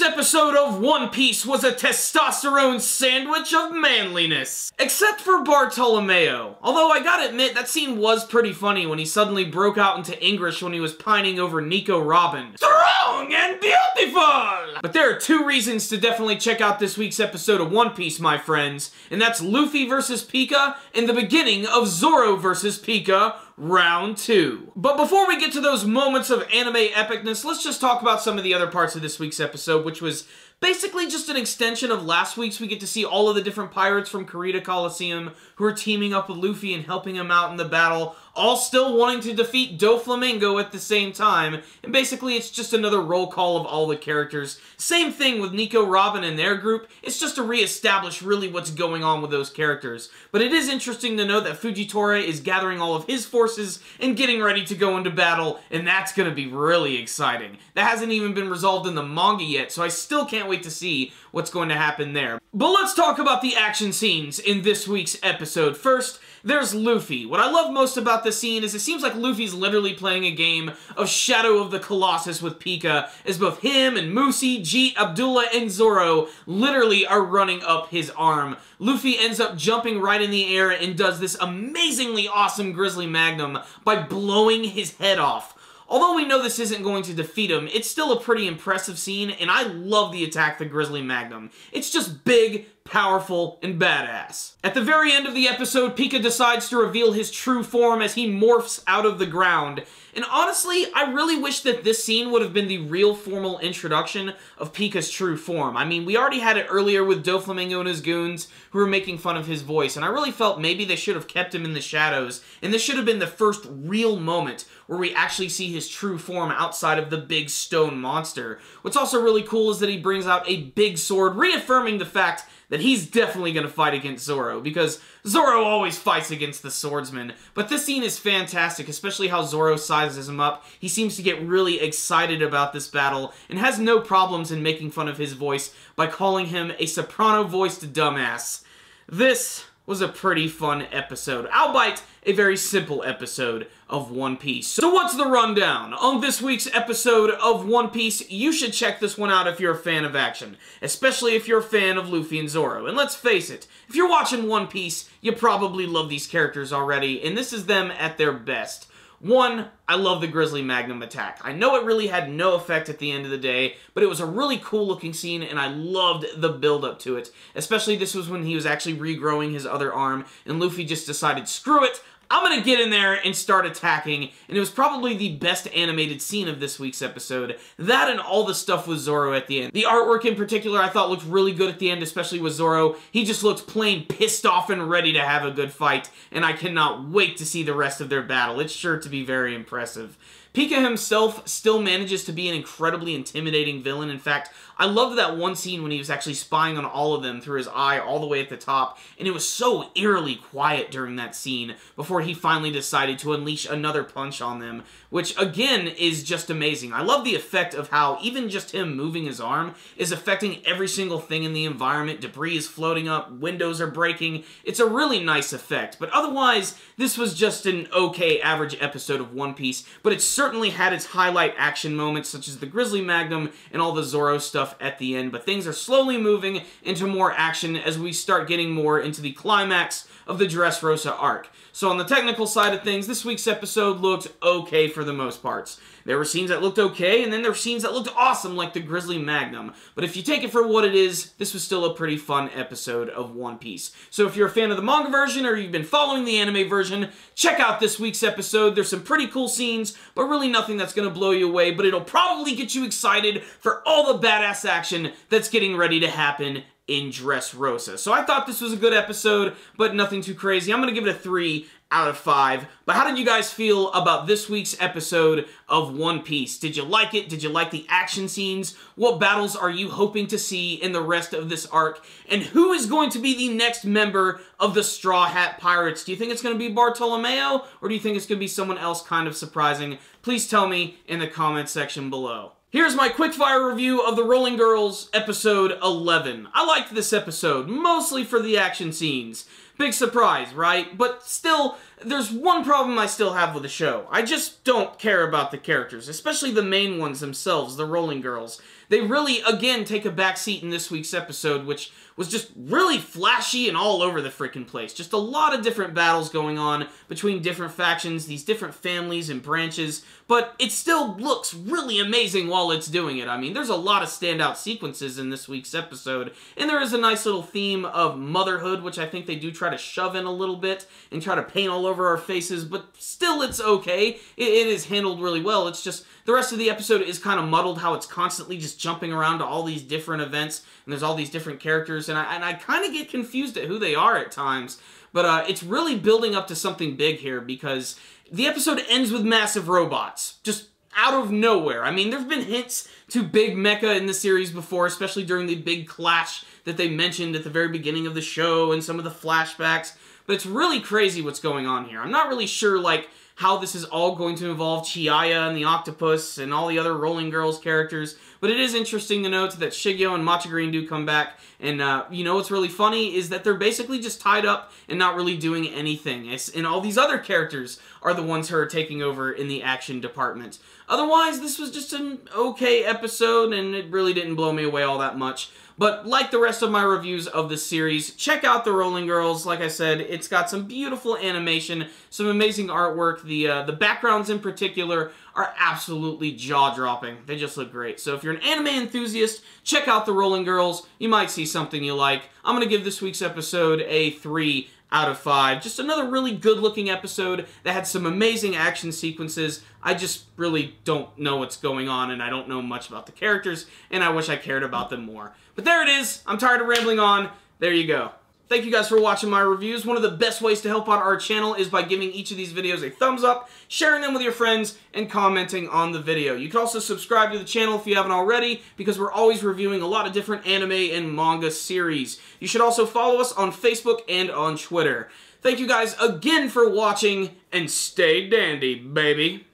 episode of One Piece was a testosterone sandwich of manliness. Except for Bartolomeo. Although I gotta admit, that scene was pretty funny when he suddenly broke out into English when he was pining over Nico Robin. Strong and beautiful! But there are two reasons to definitely check out this week's episode of One Piece, my friends. And that's Luffy versus Pica and the beginning of Zoro versus Pica, Round 2. But before we get to those moments of anime epicness, let's just talk about some of the other parts of this week's episode, which was basically just an extension of last week's. We get to see all of the different pirates from Kurita Coliseum who are teaming up with Luffy and helping him out in the battle, all still wanting to defeat Doflamingo at the same time, and basically it's just another roll call of all the characters. Same thing with Nico Robin and their group, it's just to re-establish really what's going on with those characters. But it is interesting to note that Fujitora is gathering all of his forces and getting ready to go into battle, and that's going to be really exciting. That hasn't even been resolved in the manga yet, so I still can't wait to see what's going to happen there. But let's talk about the action scenes in this week's episode. First, there's Luffy. What I love most about this scene is it seems like Luffy's literally playing a game of Shadow of the Colossus with Pica, as both him and Musi, Jeet, Abdullah, and Zoro literally are running up his arm. Luffy ends up jumping right in the air and does this amazingly awesome Grizzly Magnum by blowing his head off. Although we know this isn't going to defeat him, it's still a pretty impressive scene, and I love the attack the Grizzly Magnum. It's just big, powerful, and badass. At the very end of the episode, Pica decides to reveal his true form as he morphs out of the ground. And honestly, I really wish that this scene would have been the real formal introduction of Pica's true form. I mean, we already had it earlier with Doflamingo and his goons who were making fun of his voice, and I really felt maybe they should have kept him in the shadows, and this should have been the first real moment where we actually see his true form outside of the big stone monster. What's also really cool is that he brings out a big sword, reaffirming the fact that he's definitely going to fight against Zoro, because Zoro always fights against the swordsman. But this scene is fantastic, especially how Zoro sizes him up. He seems to get really excited about this battle, and has no problems in making fun of his voice by calling him a soprano-voiced dumbass. This was a pretty fun episode, albeit a very simple episode of One Piece. So what's the rundown? On this week's episode of One Piece, you should check this one out if you're a fan of action, especially if you're a fan of Luffy and Zoro. And let's face it, if you're watching One Piece, you probably love these characters already, and this is them at their best. One, I love the Grizzly Magnum attack. I know it really had no effect at the end of the day, but it was a really cool looking scene, and I loved the build up to it. Especially this was when he was actually regrowing his other arm, and Luffy just decided, screw it, I'm gonna get in there and start attacking, and it was probably the best animated scene of this week's episode. That and all the stuff with Zoro at the end. The artwork in particular I thought looked really good at the end, especially with Zoro. He just looked plain pissed off and ready to have a good fight, and I cannot wait to see the rest of their battle. It's sure to be very impressive. Pica himself still manages to be an incredibly intimidating villain. In fact, I loved that one scene when he was actually spying on all of them through his eye all the way at the top, and it was so eerily quiet during that scene before he finally decided to unleash another punch on them, which again is just amazing. I love the effect of how even just him moving his arm is affecting every single thing in the environment. Debris is floating up, windows are breaking. It's a really nice effect, but otherwise, this was just an okay average episode of One Piece, but it certainly had its highlight action moments, such as the Grizzly Magnum and all the Zoro stuff at the end, but things are slowly moving into more action as we start getting more into the climax of the Dressrosa arc. So on the technical side of things, this week's episode looked okay for the most parts. There were scenes that looked okay, and then there were scenes that looked awesome, like the Grizzly Magnum. But if you take it for what it is, this was still a pretty fun episode of One Piece. So if you're a fan of the manga version, or you've been following the anime version, check out this week's episode. There's some pretty cool scenes, but really nothing that's going to blow you away, but it'll probably get you excited for all the badass action that's getting ready to happen in Dressrosa. So I thought this was a good episode, but nothing too crazy. I'm going to give it a 3 out of 5. But how did you guys feel about this week's episode of One Piece? Did you like it? Did you like the action scenes? What battles are you hoping to see in the rest of this arc? And who is going to be the next member of the Straw Hat Pirates? Do you think it's going to be Bartolomeo, or do you think it's going to be someone else kind of surprising? Please tell me in the comment section below. Here's my quickfire review of The Rolling Girls, episode 11. I liked this episode, mostly for the action scenes. Big surprise, right? But still, there's one problem I still have with the show. I just don't care about the characters, especially the main ones themselves, the Rolling Girls. They really, again, take a backseat in this week's episode, which was just really flashy and all over the freaking place. Just a lot of different battles going on between different factions, these different families and branches, but it still looks really amazing while it's doing it. I mean, there's a lot of standout sequences in this week's episode, and there is a nice little theme of motherhood, which I think they do try to shove in a little bit and try to paint all over our faces, but still it's okay. It is handled really well. It's just the rest of the episode is kind of muddled, how it's constantly just jumping around to all these different events, and there's all these different characters, and I kind of get confused at who they are at times, but it's really building up to something big here, because the episode ends with massive robots, just out of nowhere. I mean, there's been hints to big mecha in the series before, especially during the big clash that they mentioned at the very beginning of the show and some of the flashbacks, but it's really crazy what's going on here. I'm not really sure, like, how this is all going to involve Chiaya and the Octopus and all the other Rolling Girls characters, but it is interesting to note that Shigeo and Matcha Green do come back, and you know what's really funny is that they're basically just tied up and not really doing anything, and all these other characters are the ones who are taking over in the action department. Otherwise, this was just an okay episode, and it really didn't blow me away all that much. But like the rest of my reviews of the series, check out the Rolling Girls. Like I said, it's got some beautiful animation, some amazing artwork. The backgrounds in particular are absolutely jaw-dropping. They just look great. So if you're an anime enthusiast, check out the Rolling Girls. You might see something you like. I'm going to give this week's episode a 3 out of 5. Just another really good-looking episode that had some amazing action sequences. I just really don't know what's going on, and I don't know much about the characters, and I wish I cared about them more. But there it is. I'm tired of rambling on. There you go. Thank you guys for watching my reviews. One of the best ways to help out our channel is by giving each of these videos a thumbs up, sharing them with your friends, and commenting on the video. You can also subscribe to the channel if you haven't already, because we're always reviewing a lot of different anime and manga series. You should also follow us on Facebook and on Twitter. Thank you guys again for watching, and stay dandy, baby.